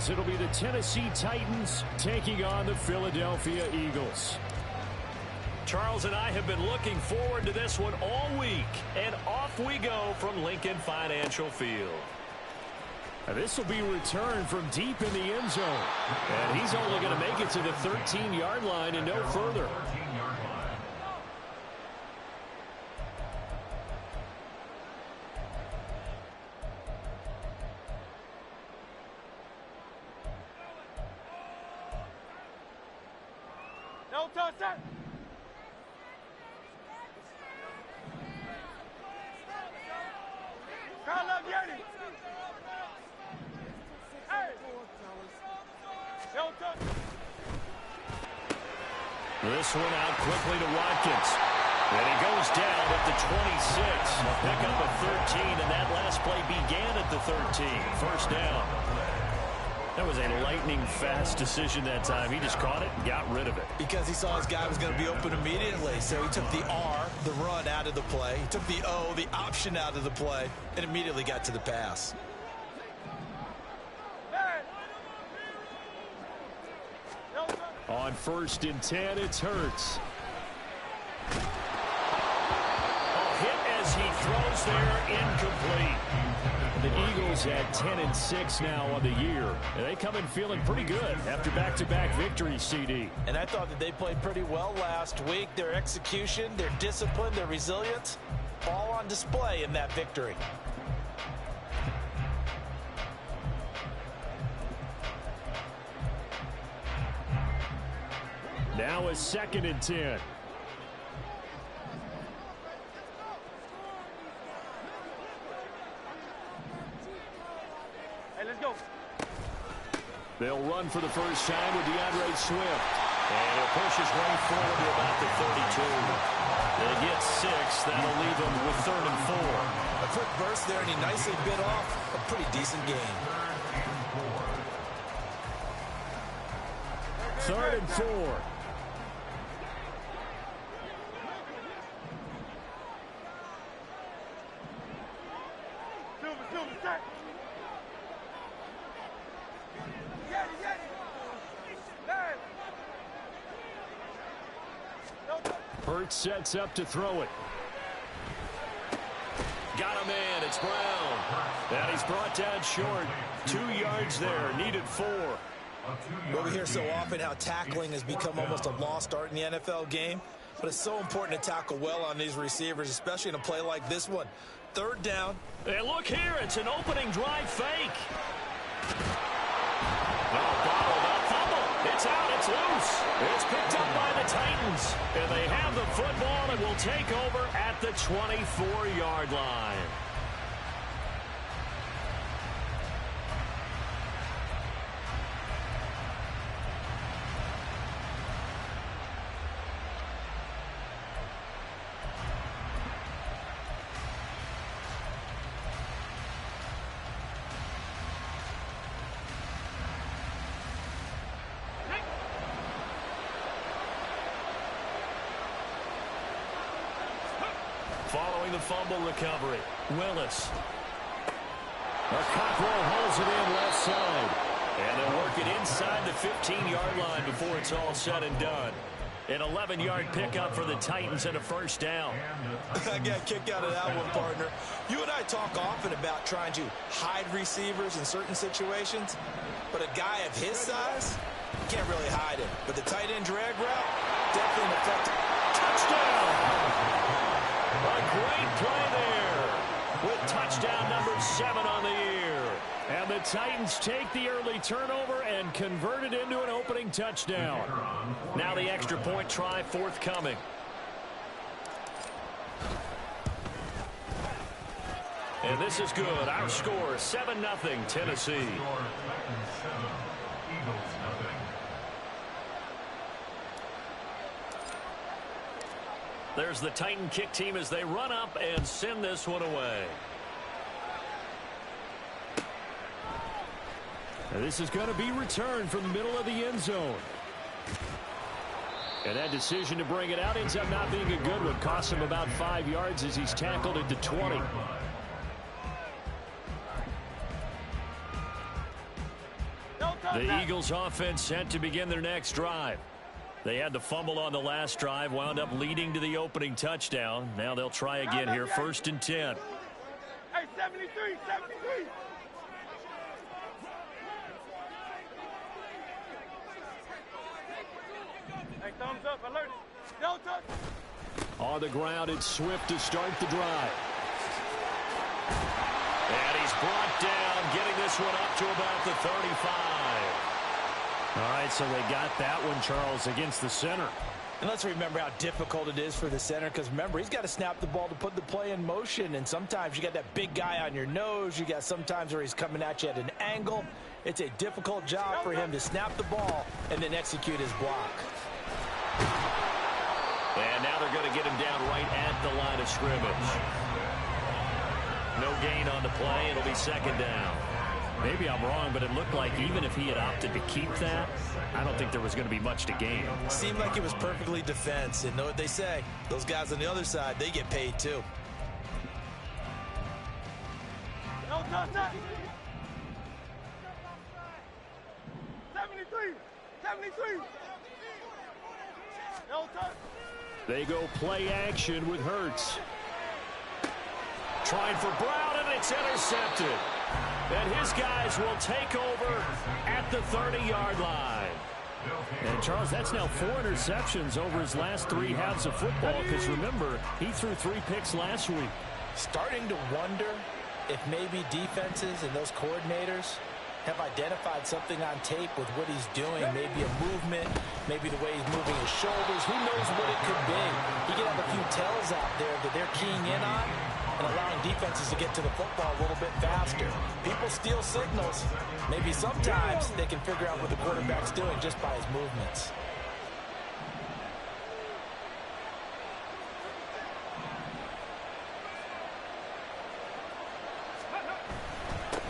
as it'll be the Tennessee Titans taking on the Philadelphia Eagles. Charles and I have been looking forward to this one all week, and off we go from Lincoln Financial Field. And this will be returned from deep in the end zone, and he's only going to make it to the 13-yard line and no further. No touch that. Call up Yeti. Hey. No touch. This one out quickly to Watkins. And he goes down at the 26. A pickup of 13, and that last play began at the 13. First down. That was a lightning-fast decision that time. He just caught it and got rid of it. Because he saw his guy was going to be open immediately. So he took the R, the run, out of the play. He took the O, the option, out of the play, and immediately got to the pass. On 1st and 10, it's Hurts. Hit as he throws there, incomplete. The Eagles at 10-6 now on the year. And they come in feeling pretty good after back-to-back victories, CD. And I thought that they played pretty well last week. Their execution, their discipline, their resilience, all on display in that victory. Now a 2nd and 10. Let's go. They'll run for the first time with DeAndre Swift. And he'll push his way forward to about the 32. They get 6. That'll leave them with 3rd and 4. A quick burst there, and he nicely bit off a pretty decent gain. 3rd and 4. Hurts sets up to throw it. Got a man. It's Brown. And he's brought down short. 2 yards there. Needed 4. Well, we hear so often how tackling has become almost a lost art in the NFL game. But it's so important to tackle well on these receivers, especially in a play like this one. 3rd down. And look here. It's an opening drive fake. Bottled up fumble. It's out. It's loose. It's picked up by the Titans. And they have the football and will take over at the 24-yard line. Following the fumble recovery, Willis. Cockrell holds it in left side. And they'll work it inside the 15-yard line before it's all said and done. An 11-yard pickup for the Titans and a first down. I got a kick out of that one, partner. You and I talk often about trying to hide receivers in certain situations, but a guy of his size can't really hide it. But the tight end drag route, definitely an effective. Touchdown! A great play there with touchdown number 7 on the year. And the Titans take the early turnover and convert it into an opening touchdown. Now the extra point try forthcoming. And this is good. Our score, 7-0 Tennessee. There's the Titan kick team as they run up and send this one away. And this is going to be returned from the middle of the end zone. And that decision to bring it out ends up not being a good one. Costs him about 5 yards as he's tackled at the 20. The Eagles offense set to begin their next drive. They had the fumble on the last drive, wound up leading to the opening touchdown. Now they'll try again here, 1st and 10. Hey, 73, 73. Hey, thumbs up, alert. Don't touch. On the ground, it's Swift to start the drive. And he's brought down, getting this one up to about the 35. All right, so they got that one, Charles, against the center. And let's remember how difficult it is for the center, because remember, he's got to snap the ball to put the play in motion, and sometimes you got that big guy on your nose. You got sometimes where he's coming at you at an angle. It's a difficult job for him to snap the ball and then execute his block. And now they're going to get him down right at the line of scrimmage. No gain on the play. It'll be 2nd down. Maybe I'm wrong, but it looked like even if he had opted to keep that, I don't think there was going to be much to gain. Seemed like it was perfectly defense. And know what they say, those guys on the other side, they get paid too. Don't touch that. 73, 73. Don't touch. They go play action with Hurts. Trying for Brown, and it's intercepted. And his guys will take over at the 30-yard line. And, Charles, that's now 4 interceptions over his last 3 halves of football, because, remember, he threw 3 picks last week. Starting to wonder if maybe defenses and those coordinators have identified something on tape with what he's doing, maybe a movement, maybe the way he's moving his shoulders. Who knows what it could be? He could have a few tells out there that they're keying in on and allowing defenses to get to the football a little bit faster. People steal signals. Maybe sometimes they can figure out what the quarterback's doing just by his movements.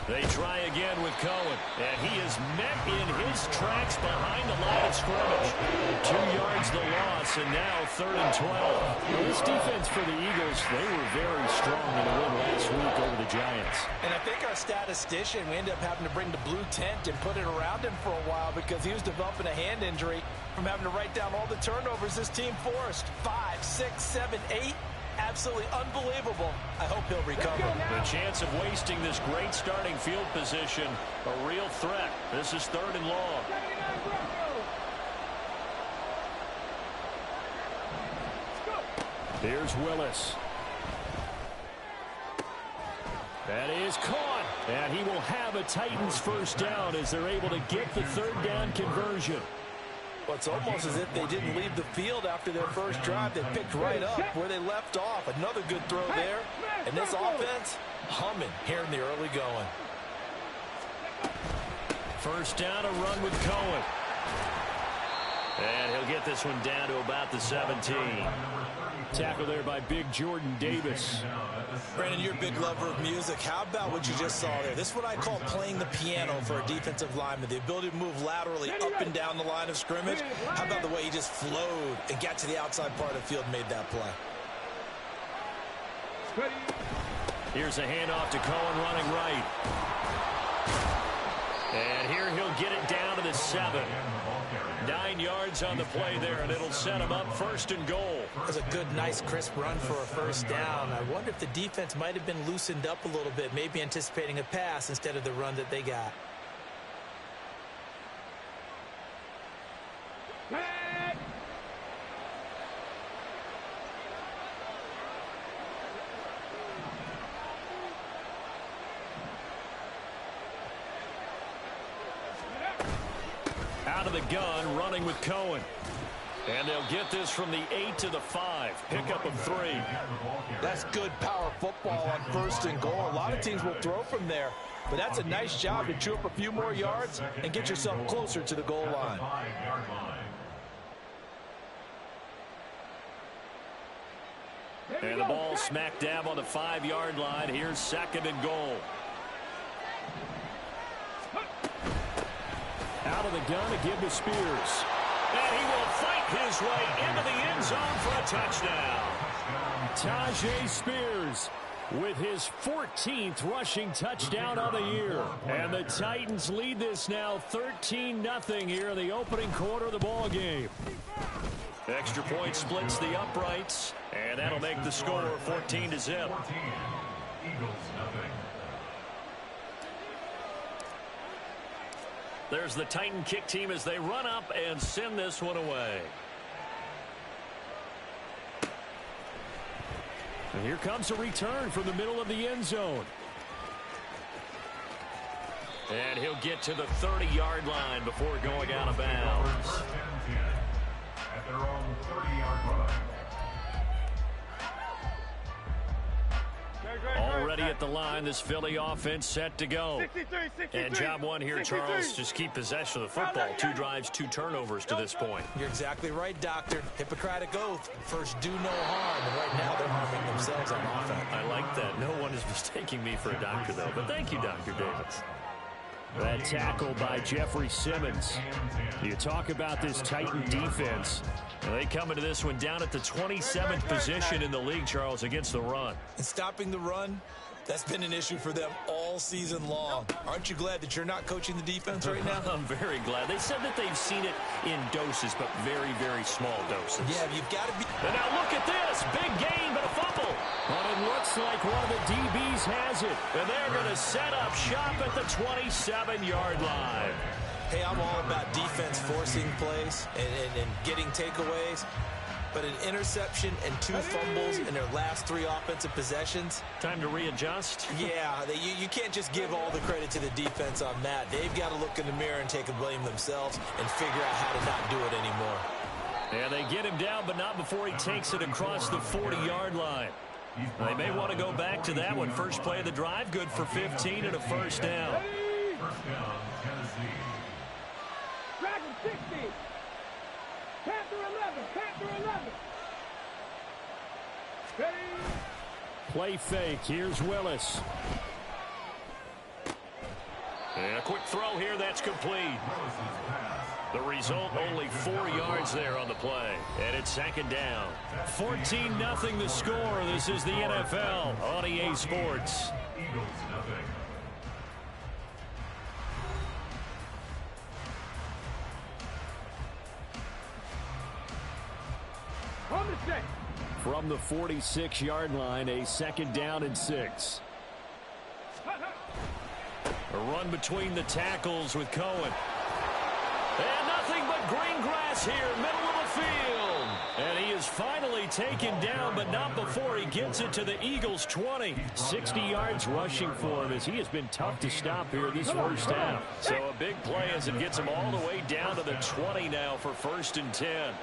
They try again with Cohen, and he is met in his tracks behind the line of scrimmage. 2 yards the loss, and now 3rd and 12. Now, this defense for the Eagles, they were very strong in the win last week over the Giants. And I think our statistician, we ended up having to bring the blue tent and put it around him for a while because he was developing a hand injury from having to write down all the turnovers this team forced. 5, 6, 7, 8. Absolutely unbelievable. I hope he'll recover. The chance of wasting this great starting field position, a real threat. This is 3rd and long. Here's Willis. That is caught. And he will have a Titans 1st down as they're able to get the 3rd down conversion. Well, it's almost as if they didn't leave the field after their first drive. They picked right up where they left off. Another good throw there. And this offense humming here in the early going. 1st down, a run with Cohen. And he'll get this one down to about the 17. Tackle there by big Jordan Davis. Brandon, you're a big lover of music. How about what you just saw there? This is what I call playing the piano for a defensive lineman. The ability to move laterally up and down the line of scrimmage. How about the way he just flowed and got to the outside part of the field and made that play? Here's a handoff to Cohen running right. And here he'll get it down to the 7. 9 yards on the play there, and it'll set him up 1st and goal. That was a good, nice, crisp run for a 1st down. I wonder if the defense might have been loosened up a little bit, maybe anticipating a pass instead of the run that they got. Out of the gun, running with Cohen. And they'll get this from the 8 to the 5. Pickup of 3. That's good power football on 1st and goal. A lot of teams will throw from there. But that's a nice job to chew up a few more yards and get yourself closer to the goal line. And the ball smack dab on the 5-yard line. Here's 2nd and goal. Out of the gun to give to Spears. And he will fight his way into the end zone for a touchdown. Tajay Spears with his 14th rushing touchdown on the year. And the Titans lead this now 13-0 here in the opening quarter of the ball game. Extra point splits the uprights, and that'll make the score 14-0. There's the Titan kick team as they run up and send this one away. And here comes a return from the middle of the end zone. And he'll get to the 30-yard line before going out of bounds. At their own 30-yard line. Already at the line, this Philly offense set to go. 63. And job one here, 63. Charles, just keep possession of the football. 2 drives, 2 turnovers to this point. You're exactly right, Doctor. Hippocratic oath. First, do no harm. And right now, they're harming themselves on offense. I like that. No one is mistaking me for a doctor, though. But thank you, Dr. Davis. That tackle by Jeffrey Simmons. You talk about this Titan defense. And they come into this one down at the 27th position in the league, Charles, against the run. And stopping the run, that's been an issue for them all season long. Aren't you glad that you're not coaching the defense right now? I'm very glad. They said that they've seen it in doses, but very, very small doses. Yeah, you've got to be... And now look at this. Big gain, but a fumble. But it looks like one of the DBs has it. And they're going to set up shop at the 27-yard line. Hey, I'm all about defense forcing plays and getting takeaways. But an interception and 2 fumbles in their last 3 offensive possessions. Time to readjust. Yeah, you can't just give all the credit to the defense on that. They've got to look in the mirror and take a blame themselves and figure out how to not do it anymore. And they get him down, but not before he takes it across the 40-yard line. They may want to go back to that one. First play of the drive, good for 15 and a first down. First down, Tennessee. Dragon 60. Panther 11. Panther 11. Ready. Play fake. Here's Willis. And a quick throw here. That's complete. The result, only 4 yards there on the play. And it's second down. 14-0 the score. This is the NFL on EA Sports. Eagles, nothing. On the set. From the 46-yard line, a second down and 6. A run between the tackles with Cohen. And nothing but green grass here, middle of the field. And he is finally taken down, but not before he gets it to the Eagles' 20. 60 yards rushing for him as he has been tough to stop here this first half. So a big play as it gets him all the way down to the 20 now for 1st and 10.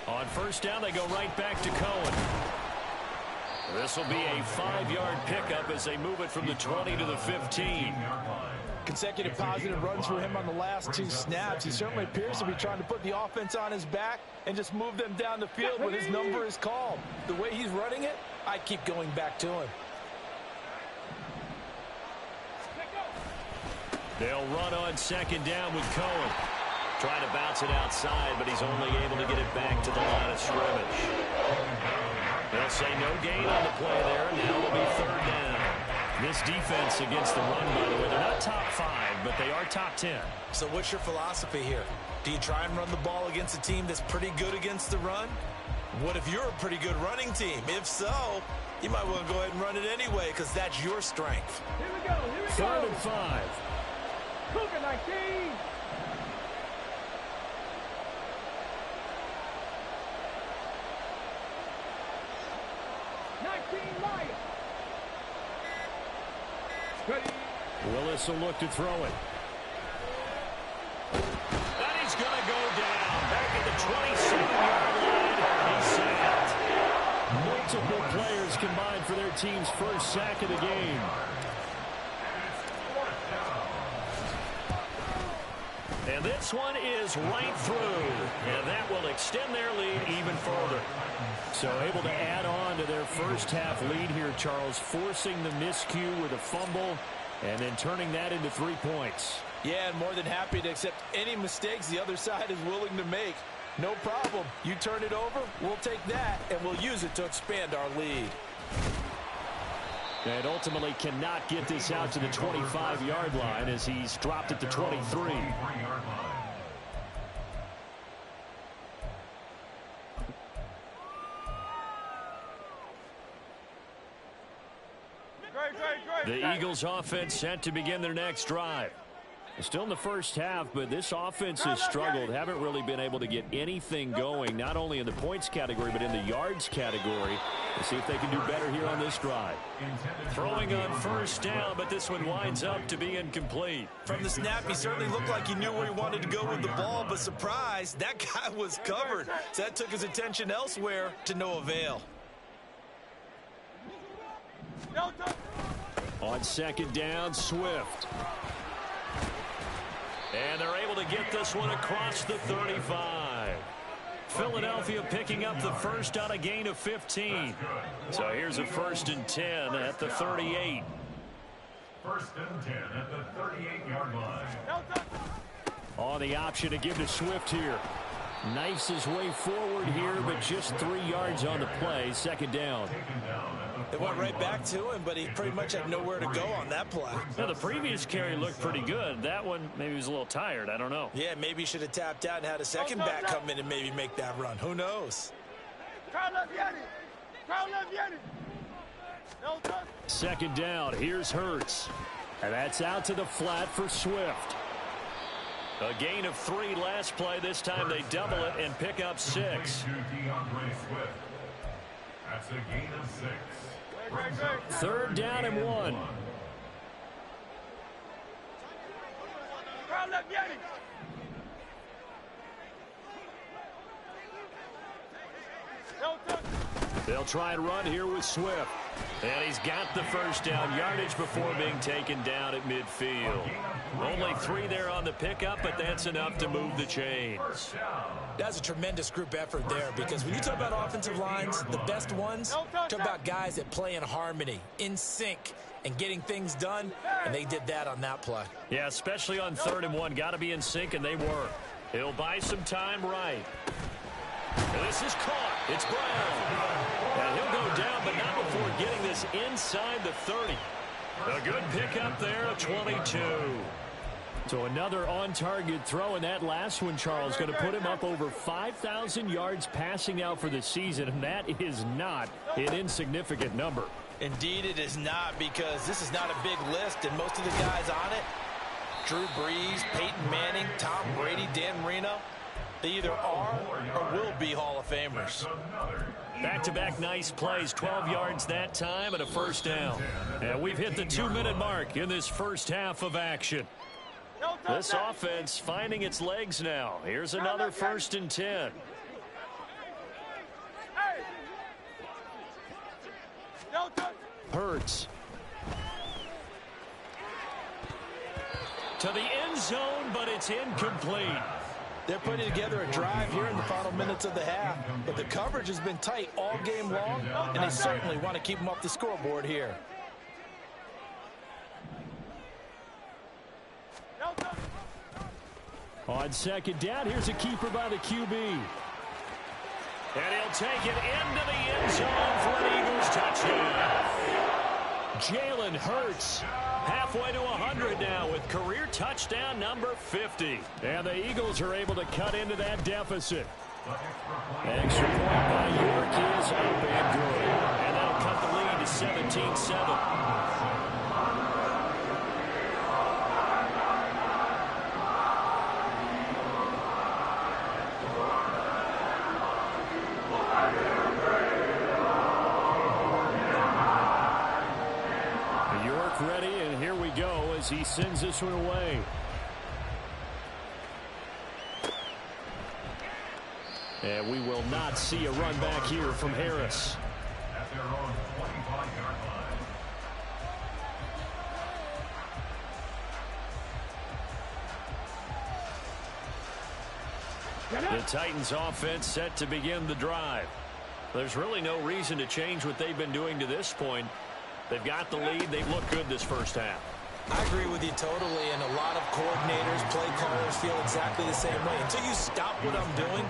On first down, they go right back to Cohen. This will be a 5-yard pickup as they move it from the 20 to the 15. Consecutive positive runs for him on the last 2 snaps. He certainly appears to be trying to put the offense on his back and just move them down the field when his number is called. The way he's running it, I keep going back to him. They'll run on second down with Cohen. Trying to bounce it outside, but he's only able to get it back to the line of scrimmage. They'll say no gain on the play there, and now it'll be 3rd down. This defense against the run, by the way, they're not top 5, but they are top 10. So what's your philosophy here? Do you try and run the ball against a team that's pretty good against the run? What if you're a pretty good running team? If so, you might want to go ahead and run it anyway because that's your strength. Here we go. Here we go. 3rd and 5. Cougar 19. Willis will look to throw it. And he's going to go down. Back at the 27-yard line. He's sacked. Multiple players combined for their team's first sack of the game. And this one is right through. And that will extend their lead even further. So able to add on to their first half lead here, Charles, forcing the miscue with a fumble and then turning that into 3 points. Yeah, and more than happy to accept any mistakes the other side is willing to make. No problem. You turn it over, we'll take that, and we'll use it to expand our lead. And ultimately cannot get this out to the 25-yard line as he's dropped it to 23. The Eagles offense set to begin their next drive. Still in the first half, but this offense has struggled. Haven't really been able to get anything going, not only in the points category, but in the yards category. Let's see if they can do better here on this drive. Throwing on first down, but this one winds up to be incomplete. From the snap, he certainly looked like he knew where he wanted to go with the ball, but surprise, that guy was covered. So that took his attention elsewhere to no avail. On second down, Swift. And they're able to get this one across the 35. Philadelphia picking up the first on a gain of 15. So here's a 1st and 10 at the 38. 1st and 10 at the 38-yard line. On the option to give to Swift here. Knifes his way forward here, but just 3 yards on the play. 2nd down. It went right back to him, but he pretty much had nowhere to go on that play. Now, the previous carry looked pretty good. That one, maybe he was a little tired. I don't know. Yeah, maybe he should have tapped out and had a second back come in and maybe make that run. Who knows? 2nd down. Here's Hurts. And that's out to the flat for Swift. A gain of 3 last play. This time they double it and pick up 6. That's a gain of 6. 3rd down and 1. They'll try and run here with Swift. And he's got the first down yardage before being taken down at midfield. Only 3 there on the pickup, but that's enough to move the chains. That's a tremendous group effort there, because when you talk about offensive lines, the best ones talk about guys that play in harmony, in sync, and getting things done, and they did that on that play. Yeah, especially on 3rd and 1. Got to be in sync, and they were. He'll buy some time right. And this is caught. It's Brown. And he'll go down, but not before getting this inside the 30. A good pickup there at 22. So another on-target throw, and that last one, Charles, going to put him up over 5,000 yards passing out for the season, and that is not an insignificant number. Indeed it is not, because this is not a big list, and most of the guys on it, Drew Brees, Peyton Manning, Tom Brady, Dan Marino, they either are or will be Hall of Famers. Back-to-back nice plays, 12 yards that time and a 1st down. And we've hit the 2-minute mark in this first half of action. This offense finding its legs now. Here's another 1st and 10. Hurts. To the end zone, but it's incomplete. They're putting together a drive here in the final minutes of the half, but the coverage has been tight all game long, and they certainly want to keep them off the scoreboard here. On 2nd down, here's a keeper by the QB. And he'll take it into the end zone for an Eagles touchdown. Jalen Hurts halfway to 100 now with career touchdown number 50. And the Eagles are able to cut into that deficit. Extra point by York is up and good. And that'll cut the lead to 17-7. Ready, and here we go as he sends this one away. And we will not see a run back here from Harris. At their own 25-yard line. The Titans offense set to begin the drive. There's really no reason to change what they've been doing to this point. They've got the lead. They've looked good this first half. I agree with you totally, and a lot of coordinators, play callers feel exactly the same way. Until you stop what I'm doing,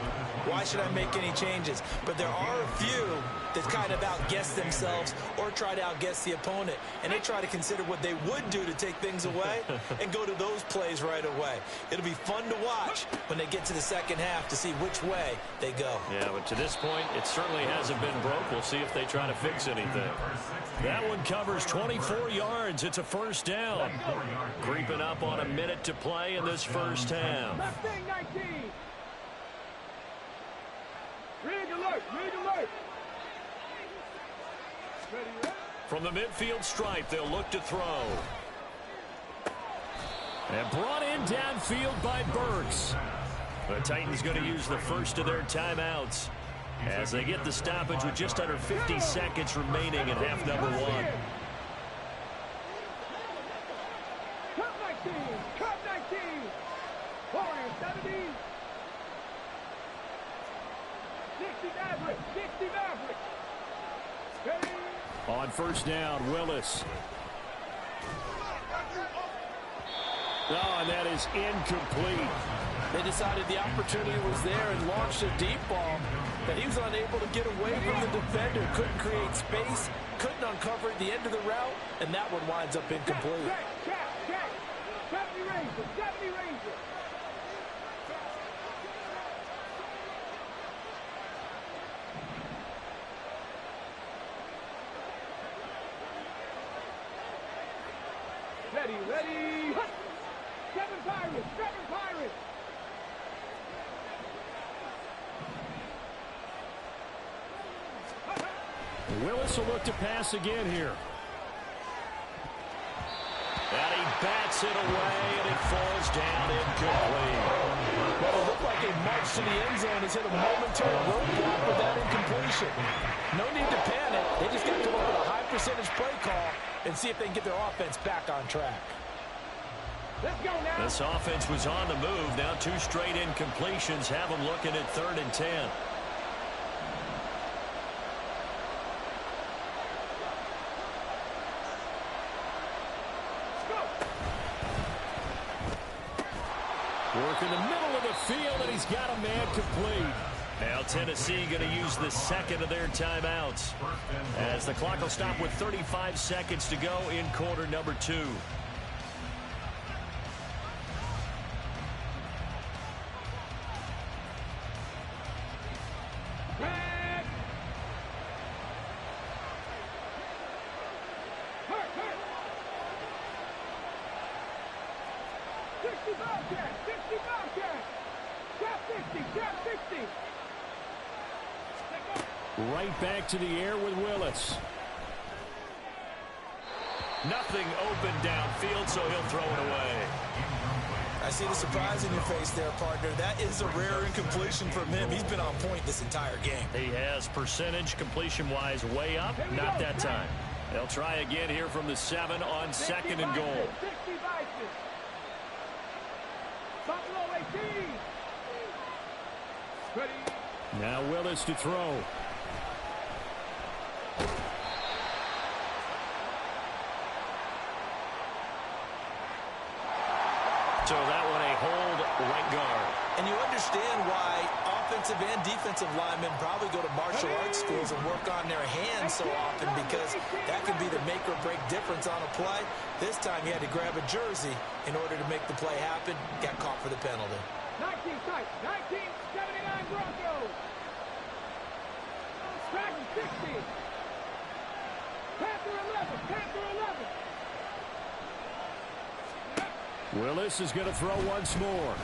why should I make any changes? But there are a few that kind of outguess themselves or try to outguess the opponent, and they try to consider what they would do to take things away and go to those plays right away. It'll be fun to watch when they get to the second half to see which way they go. Yeah, but to this point, it certainly hasn't been broke. We'll see if they try to fix anything. That one covers 24 yards. It's a first down. Creeping up on a minute to play in this first half. Left thing, 19. Rig alert, rig alert. Ready, ready. From the midfield stripe, they'll look to throw. And brought in downfield by Burks. The Titans going to use the first of their timeouts as they get the stoppage with just under 50 seconds remaining in half number one. Cut 19, cut 19. Warriors 70. 60 Maverick, 60 Maverick. Ready. On first down, Willis. Oh, and that is incomplete. They decided the opportunity was there and launched a deep ball, but he was unable to get away from the defender, couldn't create space, couldn't uncover the end of the route, and that one winds up incomplete. Check. 70 Ranger, 70 Ranger. Ready. Hut. 7 Pirates, 7 Pirates. Willis will look to pass again here. And he bats it away, and it falls down incomplete. Well, it looked like a march to the end zone has hit a momentary roadblock with that incompletion. No need to panic. They just got to come up with a high percentage play call and see if they can get their offense back on track. Let's go now. This offense was on the move. Now 2 straight incompletions have them looking at 3rd and 10. Work in the middle of the field, and he's got a man complete. Now Tennessee going to use the second of their timeouts as the clock will stop with 35 seconds to go in quarter number 2. Right back to the air with Willis. Nothing open downfield, so he'll throw it away. I see the surprise in your face there, partner. That is a rare incompletion from him. He's been on point this entire game. He has percentage completion-wise way up. Not that time. They'll try again here from the 7 on 2nd and goal. 60 Bison. Buffalo 18. Ready. Now Willis to throw. So that one a hold right guard. And you understand why offensive and defensive linemen probably go to martial arts schools and work on their hands so often, because that can be the make or break difference on a play. This time he had to grab a jersey in order to make the play happen. Got caught for the penalty. 19 tight. 1979 Broncos. Dragon 60. Panther 11. Panther 11. Willis is going to throw once more.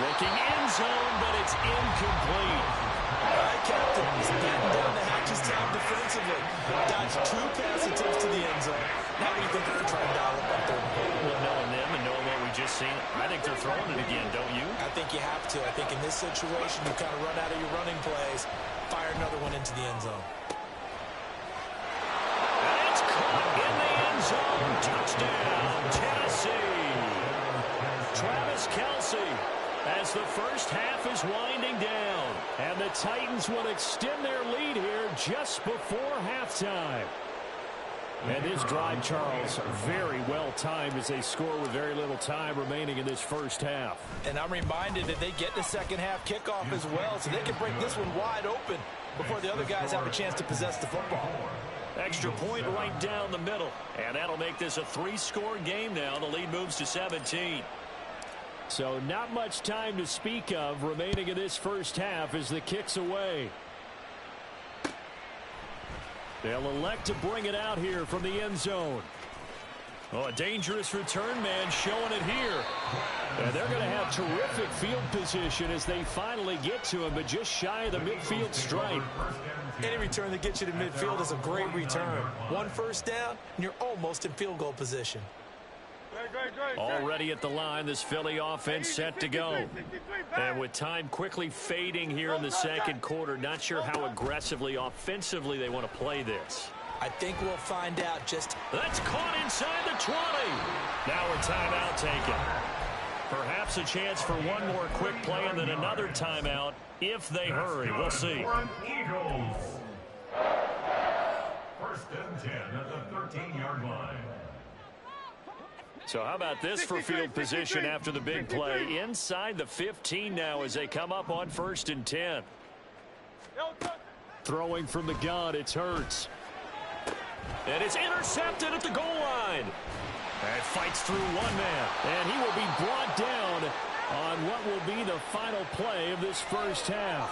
Looking end zone, but it's incomplete. All right, Captain. He's batting down the hatches down defensively. Dodged 2 pass attempts to the end zone. Now what do you think they're going to try and dial up on 3rd and goal? Well, knowing them and knowing what we just seen, I think they're throwing it again, don't you? I think you have to. I think in this situation, you kind of run out of your running plays, fire another one into the end zone. And it's caught in the end zone. Touchdown, Tennessee. Travis Kelce, as the first half is winding down. And the Titans will extend their lead here just before halftime. And this drive, Charles, very well timed as they score with very little time remaining in this first half. And I'm reminded that they get the second half kickoff as well, so they can break this one wide open before the other guys have a chance to possess the football. Extra point right down the middle. And that'll make this a 3-score game now. The lead moves to 17. So not much time to speak of remaining in this first half as the kick's away. They'll elect to bring it out here from the end zone. Oh, a dangerous return man showing it here. And they're going to have terrific field position as they finally get to him, but just shy of the midfield stripe. Any return that gets you to midfield is a great return. One first down, and you're almost in field goal position. Already at the line, this Philly offense set to go. And with time quickly fading here in the second quarter, not sure how aggressively, offensively they want to play this. I think we'll find out just... That's caught inside the 20. Now a timeout taken. Perhaps a chance for one more quick play and then another timeout if they hurry. We'll see. Eagles. First and 10 at the 13-yard line. So how about this for field position after the big play? Inside the 15 now as they come up on 1st and 10. Throwing from the gun, it's Hurts. And it's intercepted at the goal line. And fights through one man. And he will be brought down on what will be the final play of this first half.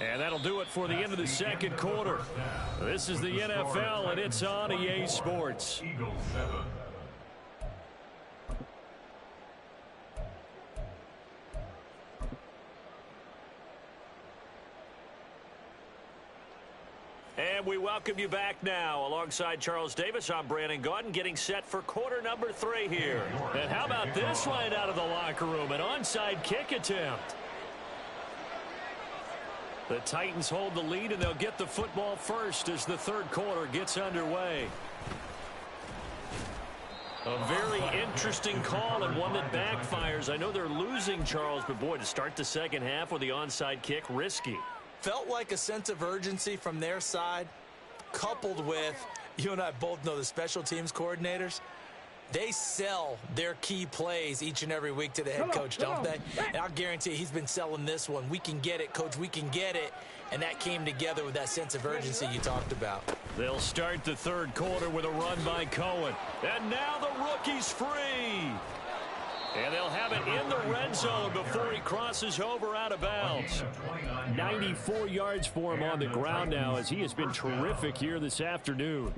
And that'll do it for the end of the second quarter. This is the NFL, and it's on EA Sports. Eagles 7. And we welcome you back now. Alongside Charles Davis, I'm Brandon Gaudin, getting set for quarter number 3 here. And how about this right out of the locker room? An onside kick attempt. The Titans hold the lead, and they'll get the football first as the third quarter gets underway. A very interesting call and one that backfires. I know they're losing, Charles, but boy, to start the second half with the onside kick, risky. Felt like a sense of urgency from their side, coupled with, you and I both know the special teams coordinators, they sell their key plays each and every week to the head coach, don't they? And I'll guarantee he's been selling this one. We can get it, coach, we can get it. And that came together with that sense of urgency you talked about. They'll start the third quarter with a run by Cohen. And now the rookie's free. And they'll have it in the red zone before he crosses over out of bounds. 94 yards for him on the ground now as he has been terrific here this afternoon.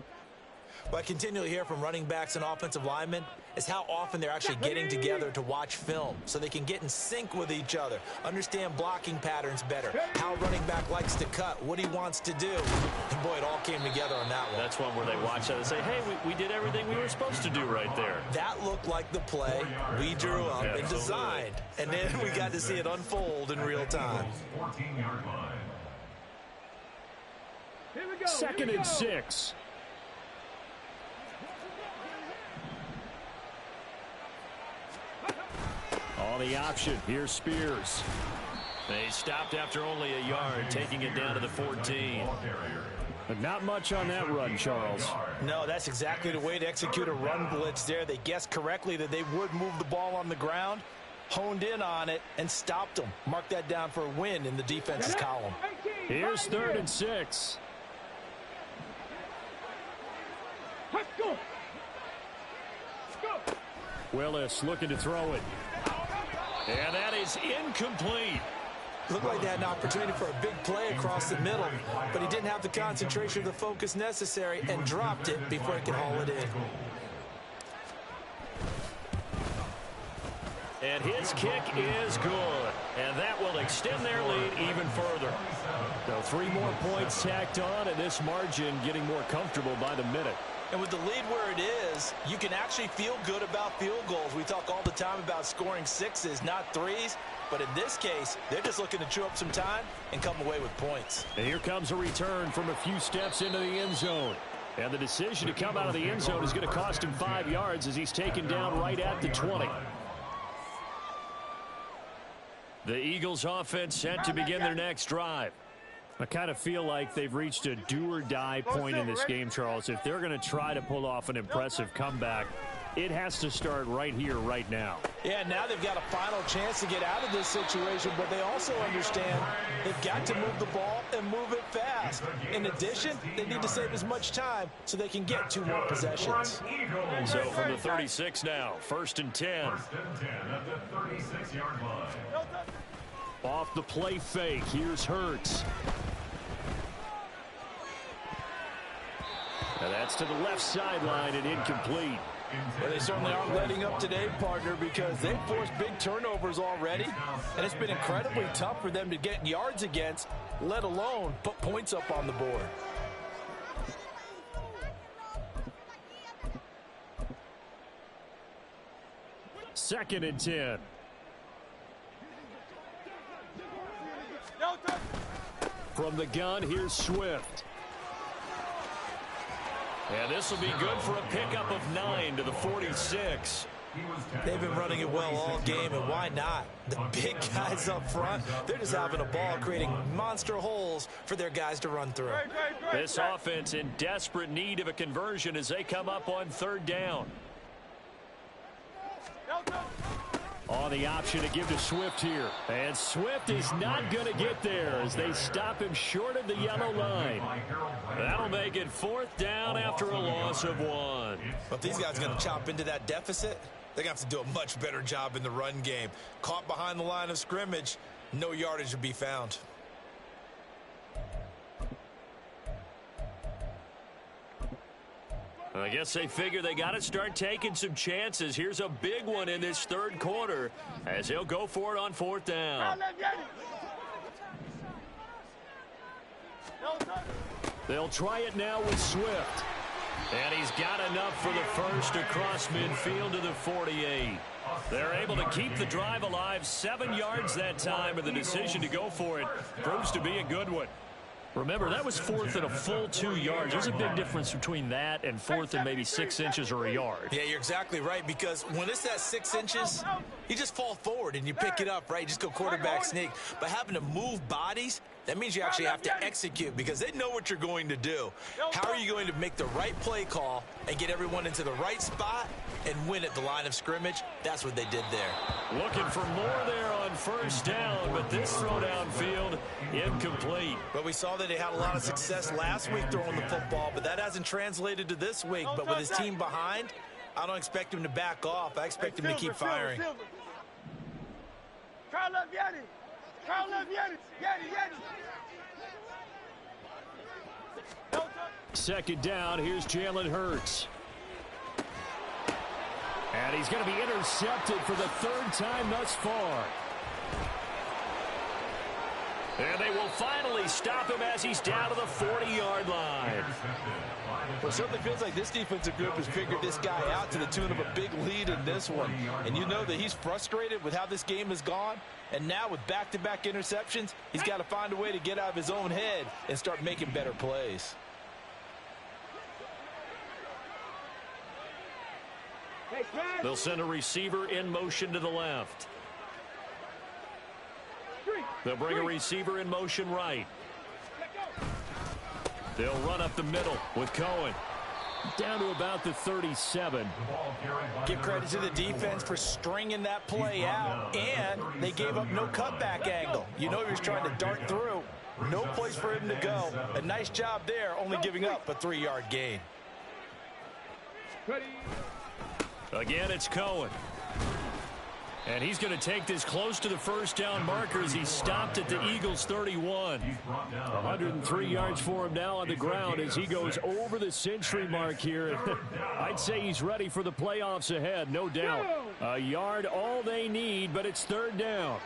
What I continually hear from running backs and offensive linemen is how often they're actually getting together to watch film so they can get in sync with each other, understand blocking patterns better, how running back likes to cut, what he wants to do. And boy, it all came together on that one. That's one where they watch that and say, hey, we did everything we were supposed to do right there. That looked like the play we drew up and designed. And then we got to see it unfold in real time. 14-yard line. Here we go. 2nd and 6. On the option, here's Spears. They stopped after only a yard, taking it down to the 14. But not much on that run, Charles. No, that's exactly the way to execute a run blitz there. They guessed correctly that they would move the ball on the ground, honed in on it, and stopped them. Mark that down for a win in the defense's column. Here's 3rd and 6. Let's go. Let's go. Willis looking to throw it. And that is incomplete. Looked like they had an opportunity for a big play across the middle, but he didn't have the concentration or the focus necessary and dropped it before he could haul it in. And his kick is good. And that will extend their lead even further. So 3 more points tacked on, and this margin getting more comfortable by the minute. And with the lead where it is, you can actually feel good about field goals. We talk all the time about scoring 6s, not 3s. But in this case, they're just looking to chew up some time and come away with points. And here comes a return from a few steps into the end zone. And the decision to come out of the end zone is going to cost him 5 yards as he's taken down right at the 20. The Eagles offense set to begin their next drive. I kind of feel like they've reached a do-or-die point in this game, Charles. If they're going to try to pull off an impressive comeback, it has to start right here, right now. Yeah, now they've got a final chance to get out of this situation, but they also understand they've got to move the ball and move it fast. In addition, they need to save as much time so they can get 2 more possessions. So from the 36 now, 1st and 10. Off the play fake, here's Hurts. Now that's to the left sideline and incomplete. Well, they certainly aren't letting up today, partner, because they've forced big turnovers already, and it's been incredibly tough for them to get yards against, let alone put points up on the board. Second and 10. From the gun, here's Swift. And this will be good for a pickup of 9 to the 46. They've been running it well all game, and why not? The big guys up front, they're just having a ball, creating monster holes for their guys to run through. This offense in desperate need of a conversion as they come up on 3rd down. On the option to give to Swift here. And Swift is not going to get there as they stop him short of the yellow line. That'll make it 4th down after a loss of 1. But if these guys are going to chop into that deficit, they're going to have to do a much better job in the run game. Caught behind the line of scrimmage, no yardage to be found. I guess they figure they got to start taking some chances. Here's a big one in this 3rd quarter as he'll go for it on 4th down. They'll try it now with Swift. And he's got enough for the first across midfield to the 48. They're able to keep the drive alive, 7 yards that time, and the decision to go for it proves to be a good one. Remember, that was 4th and a full 2 yards. There's a big difference between that and 4th and maybe 6 inches or a yard. Yeah, you're exactly right, because when it's that 6 inches, you just fall forward and you pick it up, right? You just go quarterback sneak. But having to move bodies, that means you actually have to execute because they know what you're going to do. How are you going to make the right play call and get everyone into the right spot and win at the line of scrimmage? That's what they did there. Looking for more there on 1st down, but this throw downfield incomplete. But we saw that they had a lot of success last week throwing the football, but that hasn't translated to this week. But with his team behind, I don't expect him to back off. I expect him to keep firing. Carl up, Yanni. Carl up, Yanni. Yanni. 2nd down, here's Jalen Hurts. And he's going to be intercepted for the 3rd time thus far. And they will finally stop him as he's down to the 40-yard line. Well, it certainly feels like this defensive group has figured this guy out to the tune of a big lead in this one. And you know that he's frustrated with how this game has gone. And now with back-to-back interceptions, he's got to find a way to get out of his own head and start making better plays. They'll send a receiver in motion to the left. They'll bring a receiver in motion right. They'll run up the middle with Cohen. Down to about the 37. Give credit to the defense for stringing that play out, and they gave up no cutback angle. You know he was trying to dart through. No place for him to go. A nice job there, only giving up a 3-yard gain. Again, it's Cohen. And he's going to take this close to the 1st down marker as he's stopped at the Eagles' 31. 103 yards for him now on the ground as he goes over the century mark here. I'd say he's ready for the playoffs ahead, no doubt. A yard all they need, but it's 3rd down.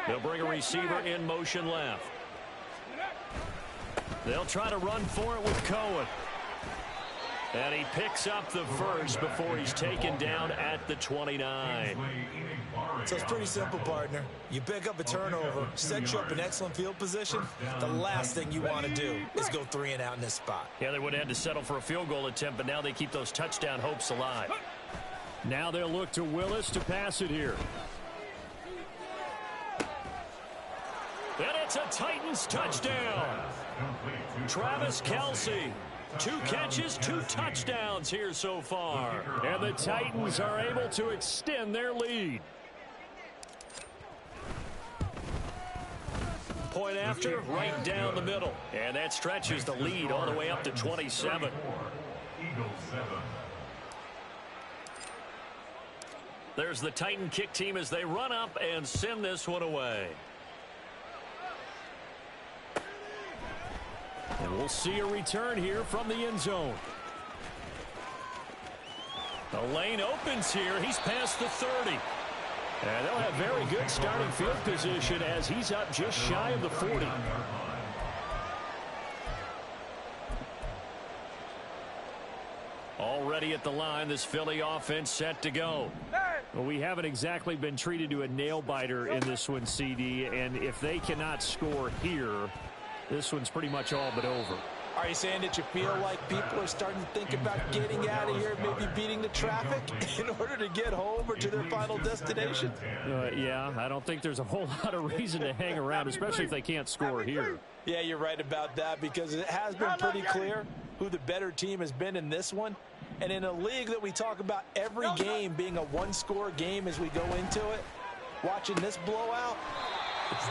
They'll bring a receiver in motion left. They'll try to run for it with Cohen. And he picks up the first before he's taken down at the 29. So it's pretty simple, partner. You pick up a turnover, set you up in excellent field position. The last thing you want to do is go 3 and out in this spot. Yeah, they would have had to settle for a field goal attempt, but now they keep those touchdown hopes alive. Now they'll look to Willis to pass it here. And it's a Titans touchdown. Travis Kelce. 2 catches, 2 touchdowns here so far. And the Titans are able to extend their lead. Point after, right down the middle. And that stretches the lead all the way up to 27. There's the Titan kick team as they run up and send this one away. And we'll see a return here from the end zone. The lane opens here. He's past the 30. And they'll have very good starting field position as he's up just shy of the 40. Already at the line, this Philly offense set to go. Well, we haven't exactly been treated to a nail-biter in this one, CD. And if they cannot score here, this one's pretty much all but over. Are you saying that you feel like people are starting to think about getting out of here, maybe beating the traffic in order to get home or to their final destination? Yeah, I don't think there's a whole lot of reason to hang around, especially if they can't score here. Yeah, you're right about that because it has been pretty clear who the better team has been in this one. And in a league that we talk about every game being a one-score game as we go into it, watching this blowout,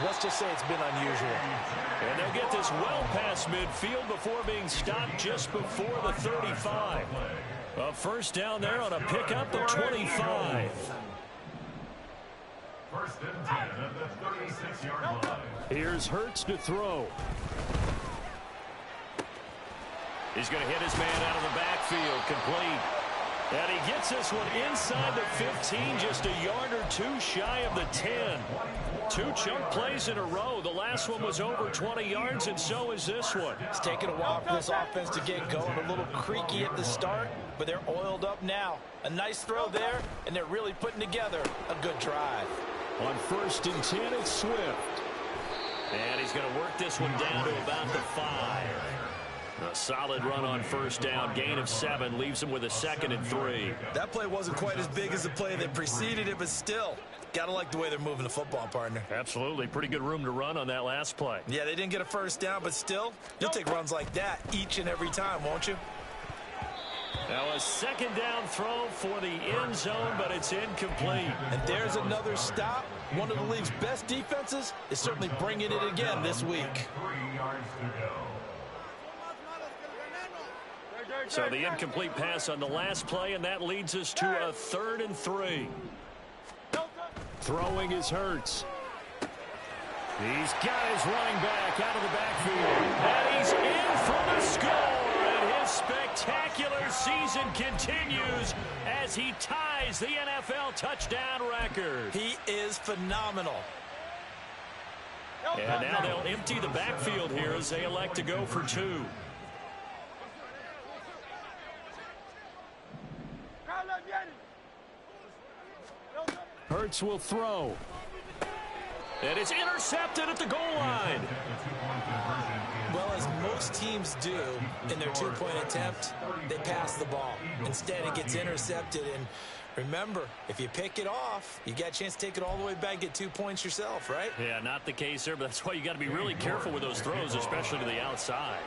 let's just say it's been unusual. And they'll get this well past midfield before being stopped just before the 35. A first down there on a pickup of 25. First and 10 at the 36-yard line. Here's Hurts to throw. He's going to hit his man out of the backfield, complete. And he gets this one inside the 15, just a yard or 2 shy of the 10. 2 chunk plays in a row. The last one was over 20 yards, and so is this one. It's taken a while for this offense to get going. A little creaky at the start, but they're oiled up now. A nice throw there, and they're really putting together a good drive. On first and 10, it's Swift. And he's going to work this one down to about the 5. A solid run on first down. Gain of 7 leaves him with a 2nd and 3. That play wasn't quite as big as the play that preceded it, but still, gotta like the way they're moving the football, partner. Absolutely. Pretty good room to run on that last play. Yeah, they didn't get a first down, but still, you'll take runs like that each and every time, won't you? Now a 2nd down throw for the end zone, but it's incomplete. And there's another stop. One of the league's best defenses is certainly bringing it again this week. 3 yards to go. So the incomplete pass on the last play, and that leads us to a 3rd and 3. Throwing is Hurts. He's got his running back out of the backfield. And he's in for the score. And his spectacular season continues as he ties the NFL touchdown record. He is phenomenal. And now they'll empty the backfield here as they elect to go for 2. Hurts will throw. And it's intercepted at the goal line. Well, as most teams do in their 2-point attempt, they pass the ball. Instead, it gets intercepted. And remember, if you pick it off, you got a chance to take it all the way back and get 2 points yourself, right? Yeah, not the case there, but that's why you got to be really careful with those throws, especially to the outside.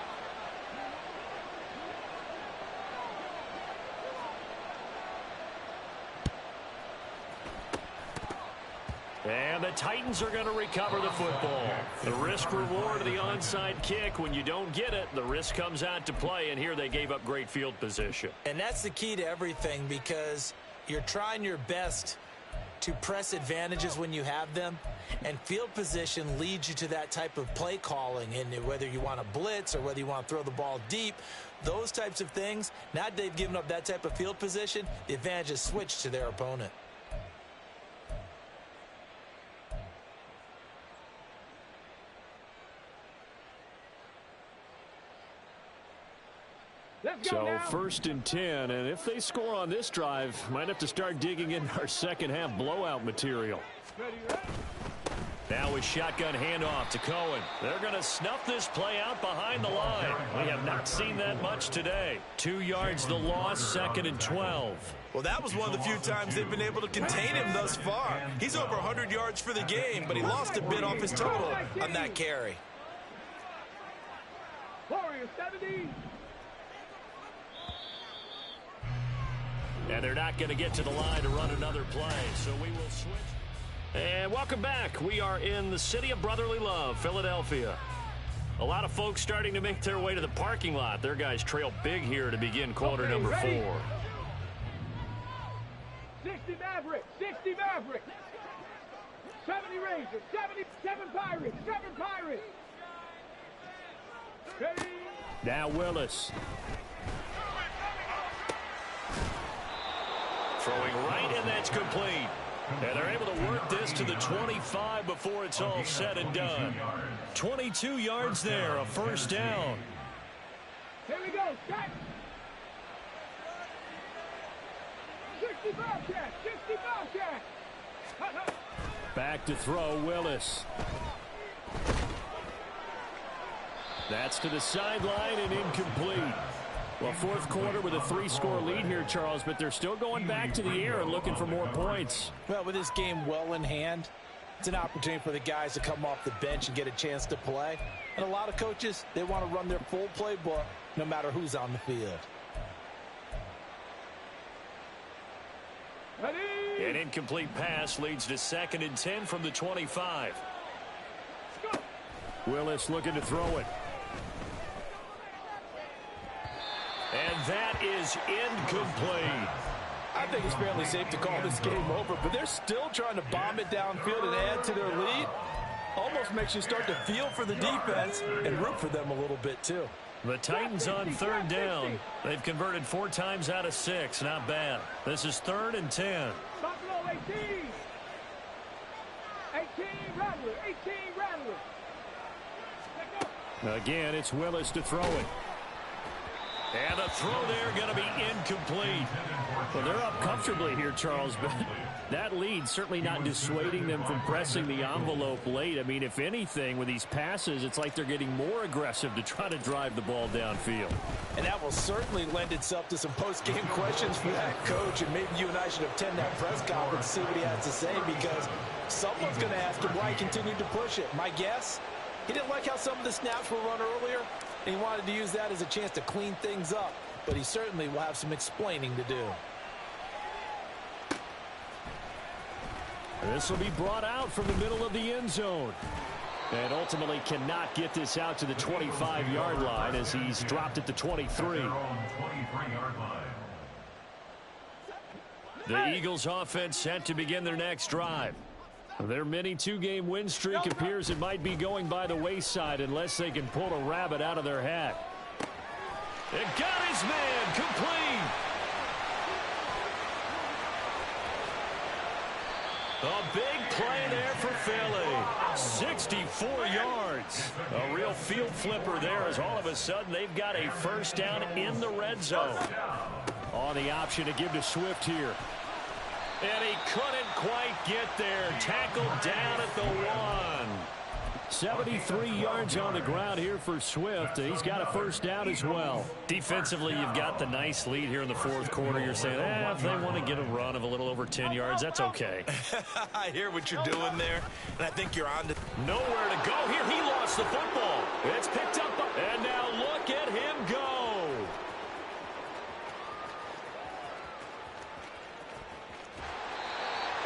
And the Titans are going to recover the football. The risk-reward of the onside kick. When you don't get it, the risk comes out to play, and here they gave up great field position. And that's the key to everything because you're trying your best to press advantages when you have them, and field position leads you to that type of play calling. And whether you want to blitz or whether you want to throw the ball deep, those types of things, now that they've given up that type of field position, the advantage is switched to their opponent. So 1st and 10, and if they score on this drive, might have to start digging in our second half blowout material. Now a shotgun handoff to Cohen. They're going to snuff this play out behind the line. We have not seen that much today. 2 yards the loss, 2nd and 12. Well, that was one of the few times they've been able to contain him thus far. He's over 100 yards for the game, but he lost a bit off his total on that carry. Warriors 70. And they're not going to get to the line to run another play, so we will switch. And welcome back. We are in the city of brotherly love, Philadelphia. A lot of folks starting to make their way to the parking lot. Their guys trail big here to begin quarter number 4. 60 Mavericks, 60 Mavericks. 70 Rangers, 77 Pirates, 7 Pirates. Ready? Now Willis. Throwing right, and that's complete. And they're able to work this to the 25 before it's all said and done. 22 yards there, a first down. Here we go, set. 60 Bobcats, 60 Bobcats. Back to throw, Willis. That's to the sideline and incomplete. Well, fourth quarter with a 3-score lead here, Charles, but they're still going back to the air and looking for more points. Well, with this game well in hand, it's an opportunity for the guys to come off the bench and get a chance to play. And a lot of coaches, they want to run their full playbook no matter who's on the field. Ready? An incomplete pass leads to 2nd and 10 from the 25. Willis looking to throw it. And that is incomplete. I think it's fairly safe to call this game over, but they're still trying to bomb it downfield and add to their lead. Almost makes you start to feel for the defense and root for them a little bit, too. The Titans on 3rd down. They've converted 4 times out of 6. Not bad. This is 3rd and 10. Buffalo 18. 18 Rattlers, 18 Rattlers. Again, it's Willis to throw it. And the throw there going to be incomplete. Well, they're up comfortably here, Charles, but that lead certainly not dissuading them from pressing the envelope late. I mean, if anything, with these passes, it's like they're getting more aggressive to try to drive the ball downfield. And that will certainly lend itself to some post-game questions for that coach, and maybe you and I should attend that press conference and see what he has to say, because someone's going to ask him why he continued to push it. My guess, he didn't like how some of the snaps were run earlier, and he wanted to use that as a chance to clean things up. But he certainly will have some explaining to do. This will be brought out from the middle of the end zone. And ultimately cannot get this out to the 25-yard line as he's dropped at the 23. The Eagles offense set to begin their next drive. Their mini 2-game win streak appears it might be going by the wayside unless they can pull a rabbit out of their hat. It got his man complete. A big play there for Philly. 64 yards. A real field flipper there as all of a sudden they've got a first down in the red zone. On the option to give to Swift here. And he couldn't quite get there. Tackled down at the 1. 73 yards on the ground here for Swift. He's got a first down as well. Defensively, you've got the nice lead here in the fourth quarter. You're saying, if they want to get a run of a little over 10 yards, that's okay. I hear what you're doing there, and I think you're on to... Nowhere to go here. He lost the football. It's picked up, and now look at him go.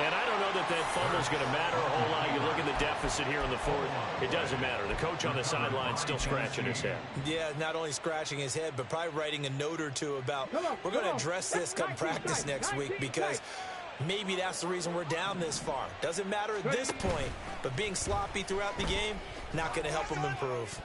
And I don't know that fumble's going to matter a whole lot. You look at the deficit here in the fourth. It doesn't matter. The coach on the sideline still scratching his head. Yeah, not only scratching his head, but probably writing a note or two about we're going to address this come practice next week, because maybe that's the reason we're down this far. Doesn't matter at this point, but being sloppy throughout the game, not going to help them improve.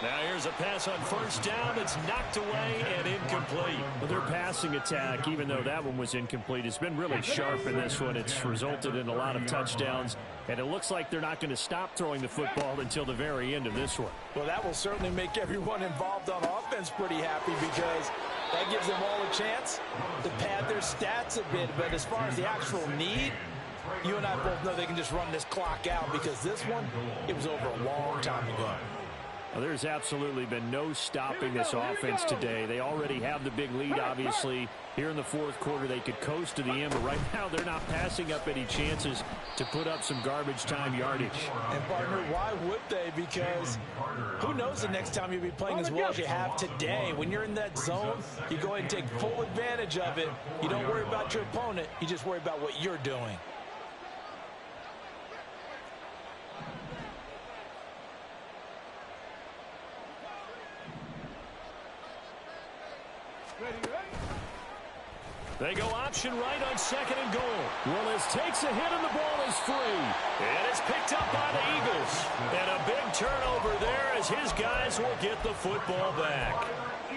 Now here's a pass on first down. It's knocked away and incomplete. Well, their passing attack, even though that one was incomplete, has been really sharp in this one. It's resulted in a lot of touchdowns, and it looks like they're not going to stop throwing the football until the very end of this one. Well, that will certainly make everyone involved on offense pretty happy, because that gives them all a chance to pad their stats a bit. But as far as the actual need, You and I both know they can just run this clock out because this one, it was over a long time ago. Well, there's absolutely been no stopping this offense today. They already have the big lead, obviously. Here in the fourth quarter, they could coast to the end, but right now they're not passing up any chances to put up some garbage time yardage. And, partner, why would they? Because who knows the next time you'll be playing as well as you have today. When you're in that zone, you go ahead and take full advantage of it. You don't worry about your opponent. You just worry about what you're doing. They go option right on second and goal. Willis takes a hit and the ball is free. And it's picked up by the Eagles. And a big turnover there as his guys will get the football back.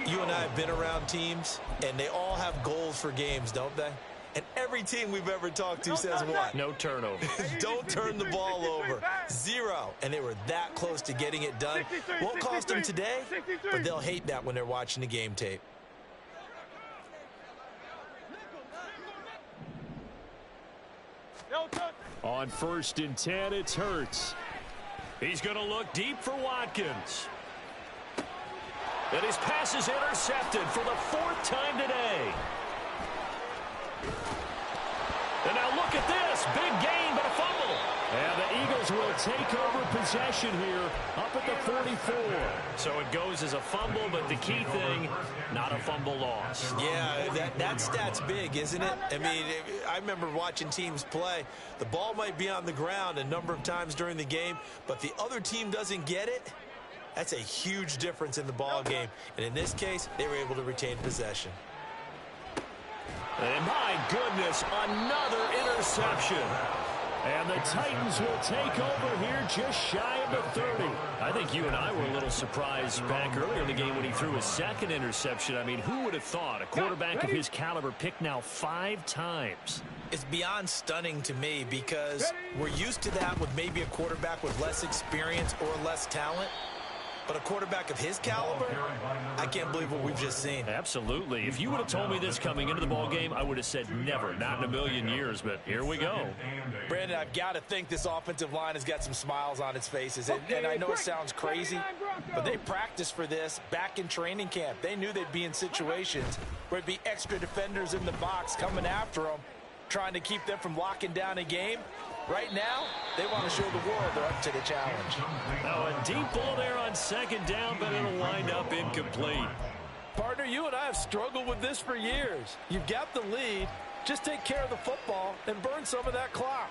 You and I have been around teams, and they all have goals for games, don't they? And every team we've ever talked to says what? No turnover. Don't turn the ball over. 0. And they were that close to getting it done. Won't cost them today, but they'll hate that when they're watching the game tape. On 1st and 10, it's Hurts. He's going to look deep for Watkins. And his pass is intercepted for the 4th time today. And now look at this. Big gain, but a fumble. And the Eagles will take over possession here up at the 44. So it goes as a fumble, but the key thing, not a fumble loss. Yeah, that stat's big, isn't it? I mean, I remember watching teams play. The ball might be on the ground a number of times during the game, but the other team doesn't get it. That's a huge difference in the ball game. And in this case, they were able to retain possession. And my goodness, another interception. And the Titans will take over here just shy of the 30. I think you and I were a little surprised back earlier in the game when he threw his 2nd interception. I mean, who would have thought a quarterback of his caliber picked now 5 times? It's beyond stunning to me because we're used to that with maybe a quarterback with less experience or less talent. But a quarterback of his caliber, I can't believe what we've just seen. Absolutely. If you would have told me this coming into the ball game, I would have said never, not in a million years. But here we go. Brandon, I've got to think this offensive line has got some smiles on its faces. And I know it sounds crazy, but they practiced for this back in training camp. They knew they'd be in situations where it'd be extra defenders in the box coming after them, trying to keep them from locking down a game. Right now, they want to show the world they're up to the challenge. Oh, a deep ball there on 2nd down, but it'll wind up incomplete. Partner, you and I have struggled with this for years. You've got the lead. Just take care of the football and burn some of that clock.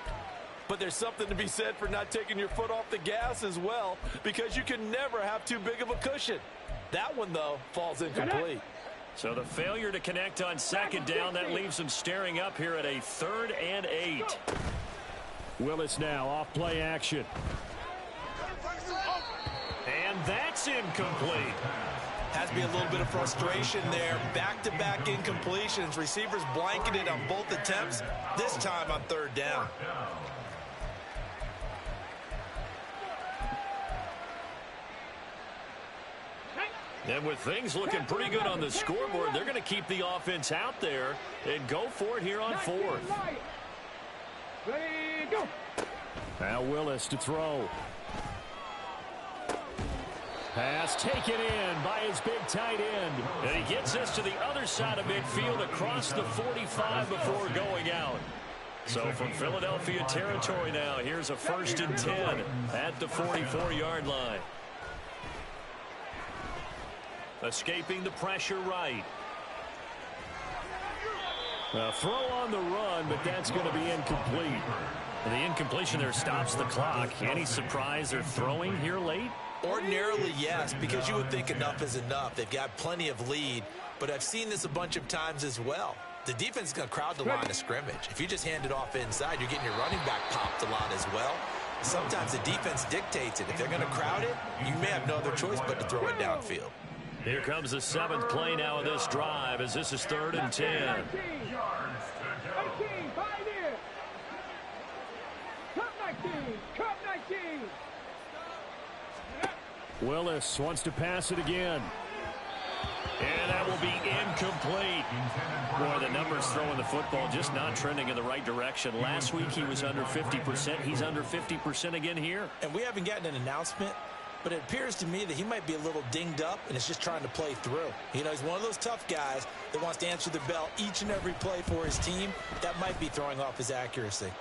But there's something to be said for not taking your foot off the gas as well, because you can never have too big of a cushion. That one, though, falls incomplete. So the failure to connect on 2nd down, that leaves them staring up here at a 3rd and 8. Willis now off play action. And that's incomplete. Has to be a little bit of frustration there. Back-to-back incompletions. Receivers blanketed on both attempts, this time on 3rd down. And with things looking pretty good on the scoreboard, they're going to keep the offense out there and go for it here on 4th. Ready, go. Now Willis to throw. Pass taken in by his big tight end. And he gets this to the other side of midfield across the 45 before going out. So from Philadelphia territory now, here's a 1st and 10 at the 44-yard line. Escaping the pressure right. A throw on the run, but that's going to be incomplete. And the incompletion there stops the clock. Any surprise they're throwing here late? Ordinarily, yes, because you would think enough is enough. They've got plenty of lead, but I've seen this a bunch of times as well. The defense is going to crowd the line of scrimmage. If you just hand it off inside, you're getting your running back popped a lot as well. Sometimes the defense dictates it. If they're going to crowd it, you may have no other choice but to throw it downfield. Here comes the 7th play now of this drive as this is 3rd and 10. 18, 5 in. Cut 19, cut 19. Willis wants to pass it again. And that will be incomplete. Boy, the numbers throwing the football just not trending in the right direction. Last week he was under 50%. He's under 50% again here. And we haven't gotten an announcement, but it appears to me that he might be a little dinged up and is just trying to play through. You know, he's one of those tough guys that wants to answer the bell each and every play for his team. That might be throwing off his accuracy.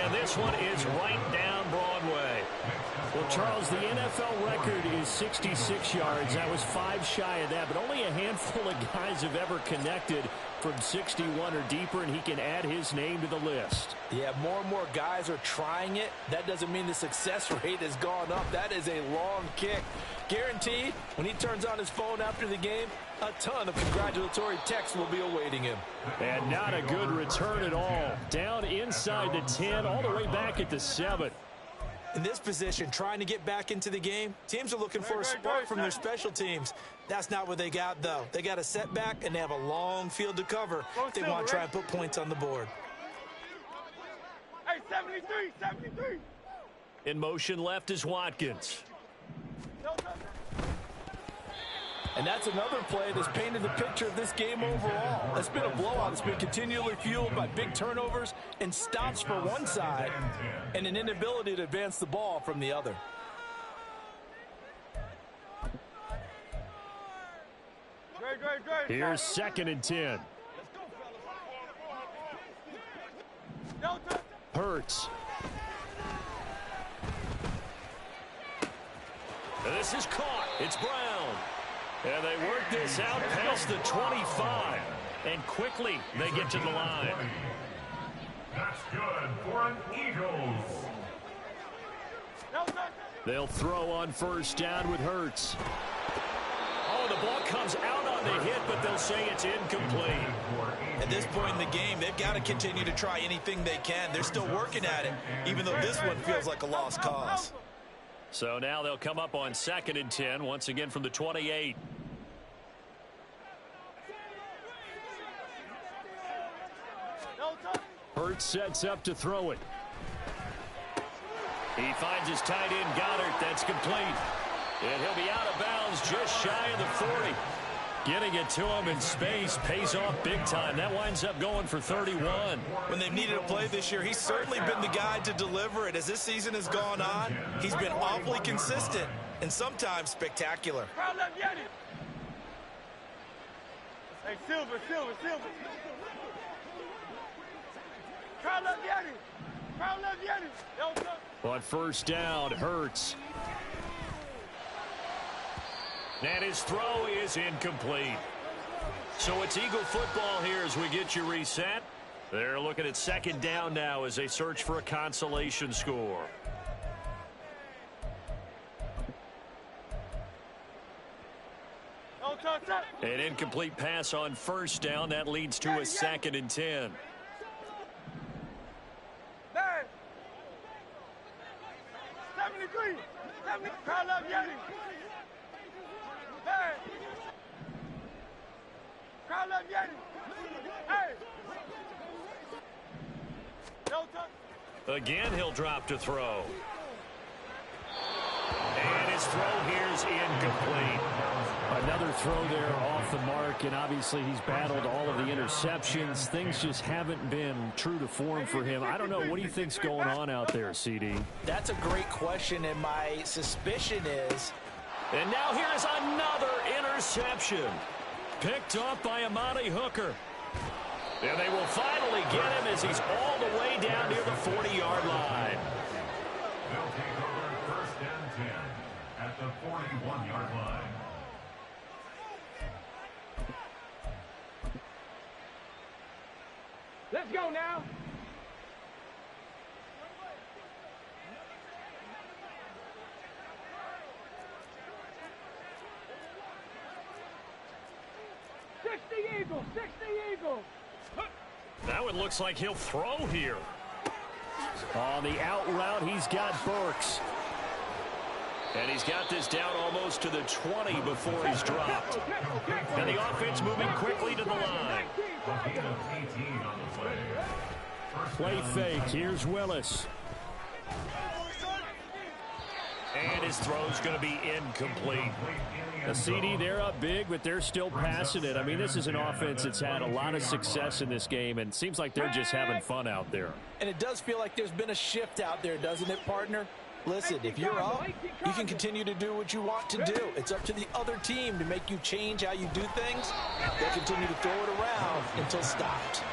And this one is right down Broadway. Well, Charles, the NFL record is 66 yards. That was 5 shy of that, but only a handful of guys have ever connected from 61 or deeper, and he can add his name to the list. Yeah, more and more guys are trying it. That doesn't mean the success rate has gone up. That is a long kick. Guaranteed, when he turns on his phone after the game, a ton of congratulatory texts will be awaiting him. And not a good return at all. Down inside the 10, all the way back at the 7. In this position, trying to get back into the game, teams are looking for a spark from their special teams. That's not what they got, though. They got a setback, and they have a long field to cover if they want to try and put points on the board. Hey, 73, 73. In motion left is Watkins. And that's another play that's painted the picture of this game overall. It's been a blowout. It's been continually fueled by big turnovers and stops for one side and an inability to advance the ball from the other. Here's 2nd and 10. Hurts. And this is caught. It's Brown. And they work this out past the 25. And quickly they get to the line. That's good for an Eagles. They'll throw on 1st down with Hurts. Oh, the ball comes out on the hit, but they'll say it's incomplete. At this point in the game, they've got to continue to try anything they can. They're still working at it, even though this one feels like a lost cause. So now they'll come up on 2nd and 10, once again from the 28. Hurts sets up to throw it. He finds his tight end, Goddard. That's complete. And he'll be out of bounds just shy of the 40. Getting it to him in space pays off big time. That winds up going for 31. When they've needed a play this year, he's certainly been the guy to deliver it. As this season has gone on, he's been awfully consistent and sometimes spectacular. Hey, Silver. Crowd love Yeti. On 1st down, Hurts. And his throw is incomplete. So it's Eagle football here as we get you reset. They're looking at 2nd down now as they search for a consolation score. An incomplete pass on 1st down. That leads to a 2nd and 10. Hey, 73. Crowd love Yeti. Hey. Crowd love Yeti. Hey. No touch. Again, he'll drop to throw. And his throw here's incomplete. Another throw there off the mark, and obviously he's battled all of the interceptions. Things just haven't been true to form for him. I don't know. What do you think's going on out there, CD? That's a great question, and my suspicion is... And now here is another interception. Picked off by Amani Hooker. And they will finally get him as he's all the way down near the 40-yard line. They'll take over 1st and 10 at the 41-yard line. Let's go now. Eagles, 60 Eagles. Now it looks like he'll throw here. On the out route, he's got Burks. And he's got this down almost to the 20 before he's dropped. And the offense moving quickly to the line. Play fake. Here's Willis. And his throw's going to be incomplete. A CD, they're up big, but they're still passing it. I mean, this is an offense that's had a lot of success in this game, and it seems like they're just having fun out there. And it does feel like there's been a shift out there, doesn't it, partner? Listen, if you're up, you can continue to do what you want to do. It's up to the other team to make you change how you do things. They'll continue to throw it around until stopped.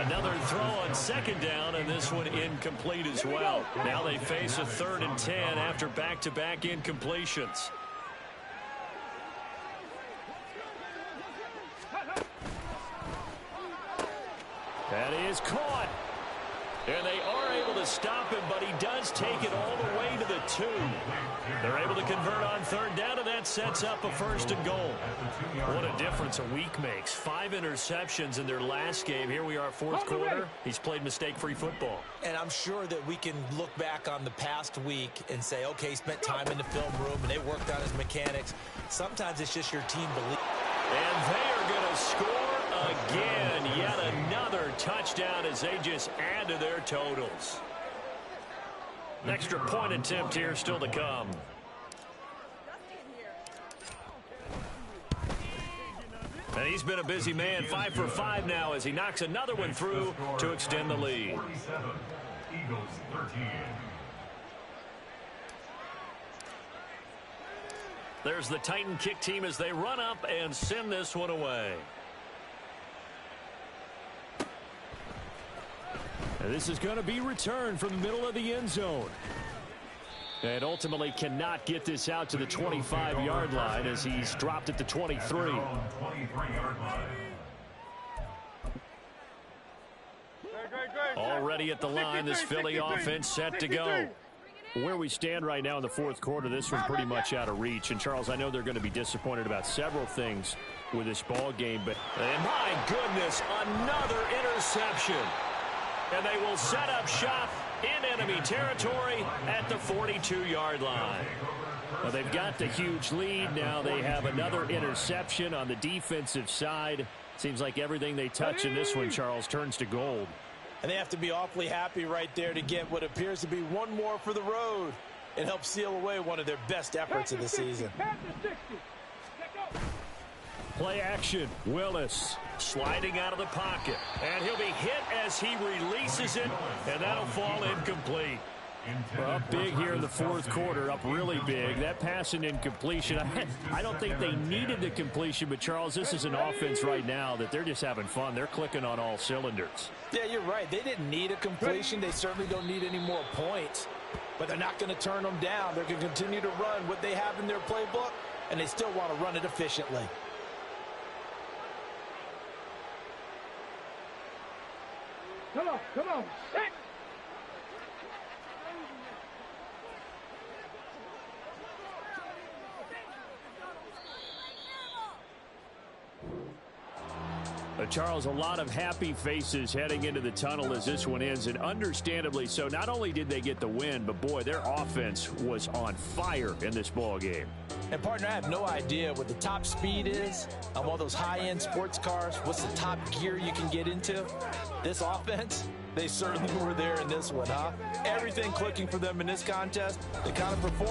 Another throw on second down, and this one incomplete as well. Now they face a 3rd and 10 after back-to-back incompletions. That is caught. And they are able to stop him, but he does take it all the way to the 2. They're able to convert on 3rd down, and that sets up a 1st and goal. What a difference a week makes. 5 interceptions in their last game. Here we are, 4th quarter. He's played mistake-free football. And I'm sure that we can look back on the past week and say, okay, he spent time in the film room, and they worked on his mechanics. Sometimes it's just your team belief. And they are going to score again. Yet another touchdown as they just add to their totals. An extra point attempt here still to come. And he's been a busy man, 5 for 5 now as he knocks another one through to extend the lead. There's the Titan kick team as they run up and send this one away. And this is going to be returned from the middle of the end zone. And ultimately cannot get this out to the 25-yard line as he's dropped at the 23. Already at the line, this Philly offense set to go. Where we stand right now in the 4th quarter, this one pretty much out of reach. And, Charles, I know they're going to be disappointed about several things with this ball game. But and my goodness, another interception. And they will set up shop in enemy territory at the 42-yard line. Well, they've got the huge lead. Now they have another interception on the defensive side. Seems like everything they touch in this one, Charles, turns to gold. And they have to be awfully happy right there to get what appears to be one more for the road. It helps seal away one of their best efforts of the season. Play action. Willis sliding out of the pocket. And he'll be hit as he releases it, and that'll fall incomplete. Well, up big here in the 4th quarter, up really big. That pass and incompletion, I don't think they needed the completion, but, Charles, this is an offense right now that they're just having fun. They're clicking on all cylinders. Yeah, you're right. They didn't need a completion. They certainly don't need any more points, but they're not going to turn them down. They're going to continue to run what they have in their playbook, and they still want to run it efficiently. Come on. Set. Charles, a lot of happy faces heading into the tunnel as this one ends, and understandably so. Not only did they get the win, but, boy, their offense was on fire in this ball game. And, partner, I have no idea what the top speed is on all those high-end sports cars. What's the top gear you can get into? This offense, they certainly were there in this one, huh? Everything clicking for them in this contest. The kind of performance